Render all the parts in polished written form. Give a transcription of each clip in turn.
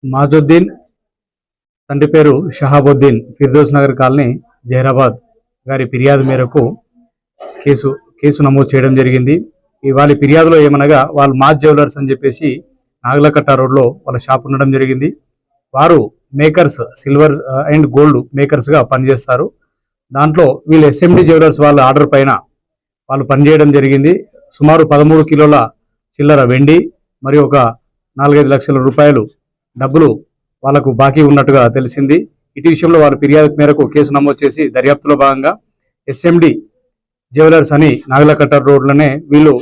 మాజుద్దీన్ తండ్రి పేరు షహాబుద్దీన్ ఫిర్దౌస్ నగర్ కాలనీ జైరాబాద్ గారి ఫిర్యాదు మేరకు కేసు నమోదు చేయడం జరిగింది. వాళ్ళ ఫిర్యాదులో ఏమనగా వాళ్ళు మాజ్ జ్యువెలర్స్ అని చెప్పేసి నాగలకట్ట రోడ్లో వాళ్ళ షాప్ ఉండడం జరిగింది. వారు మేకర్స్ సిల్వర్ అండ్ గోల్డ్ మేకర్స్గా పనిచేస్తారు. దాంట్లో వీళ్ళు ఎస్ఎండి జ్యువెలర్స్ వాళ్ళ ఆర్డర్ పైన వాళ్ళు పనిచేయడం జరిగింది. సుమారు 13 కిలోల చిల్లర వెండి మరియు ఒక 4-5 లక్షల రూపాయలు డబ్బులు వాళ్లకు బాకీ ఉన్నట్టుగా తెలిసింది. ఇటు విషయంలో వాళ్ళ ఫిర్యాదు మేరకు కేసు నమోదు చేసి దర్యాప్తులో భాగంగా ఎస్ఎండి జ్యువెలర్స్ అని నాగలకట్ట రోడ్లోనే వీళ్ళు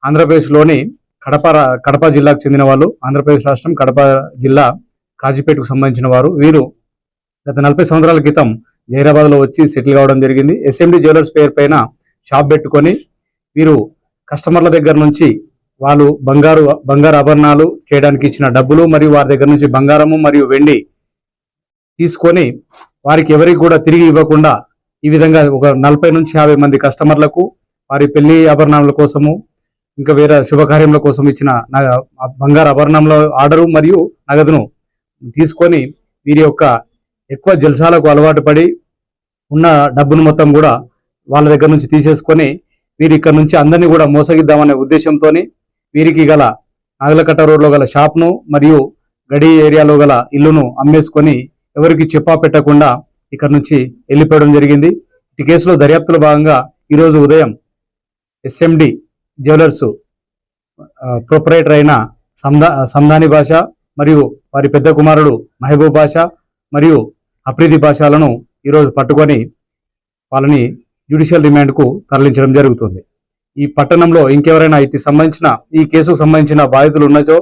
ఆంధ్రప్రదేశ్లోని కడప జిల్లాకు చెందిన వాళ్ళు. ఆంధ్రప్రదేశ్ రాష్ట్రం కడప జిల్లా కాజీపేటకు సంబంధించిన వారు. వీరు గత 40 సంవత్సరాల క్రితం జైరాబాద్లో వచ్చి సెటిల్ కావడం జరిగింది. ఎస్ఎండి జ్యువెలర్స్ పేరు పైన షాప్ పెట్టుకొని వీరు కస్టమర్ల దగ్గర నుంచి వాళ్ళు బంగారు ఆభరణాలు చేయడానికి ఇచ్చిన డబ్బులు మరియు వారి దగ్గర నుంచి బంగారము మరియు వెండి తీసుకొని వారికి ఎవరికి కూడా తిరిగి ఇవ్వకుండా ఈ విధంగా ఒక 40 నుంచి 50 మంది కస్టమర్లకు వారి పెళ్లి ఆభరణాల కోసము ఇంకా వేరే శుభకార్యముల కోసం ఇచ్చిన బంగారు ఆభరణంలో ఆర్డరు మరియు నగదును తీసుకొని వీరి యొక్క ఎక్కువ జల్సాలకు అలవాటు పడి ఉన్న డబ్బును మొత్తం కూడా వాళ్ళ దగ్గర నుంచి తీసేసుకొని వీరి ఇక్కడ నుంచి అందరినీ కూడా మోసగిద్దామనే ఉద్దేశంతో వీరికి గల నాగలకట్ట రోడ్లో గల షాప్ను మరియు గడి ఏరియాలో గల ఇల్లును అమ్మేసుకొని ఎవరికి చెప్పా పెట్టకుండా ఇక్కడ నుంచి వెళ్ళిపోవడం జరిగింది. ఈ కేసులో దర్యాప్తులో భాగంగా ఈరోజు ఉదయం ఎస్ఎండి జ్యువెలర్స్ ప్రొపరేటర్ అయిన సందాని భాష మరియు వారి పెద్ద కుమారుడు మహబూబ్ భాష మరియు అప్రీతి భాషలను ఈరోజు పట్టుకొని వాళ్ళని జ్యుడిషియల్ రిమాండ్కు తరలించడం జరుగుతుంది. ఈ పట్టణంలో ఇంకెవరైనా ఈ కేసుకు సంబంధించిన బాధితులు ఉన్నచో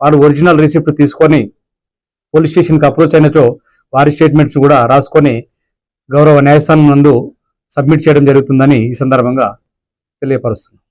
వారు ఒరిజినల్ రిసిప్ట్ తీసుకొని పోలీస్ స్టేషన్కి అప్రోచ్ అయినచో వారి స్టేట్మెంట్స్ కూడా రాసుకొని గౌరవ న్యాయస్థానం నందు సబ్మిట్ చేయడం జరుగుతుందని ఈ సందర్భంగా తెలియపరుస్తున్నాం.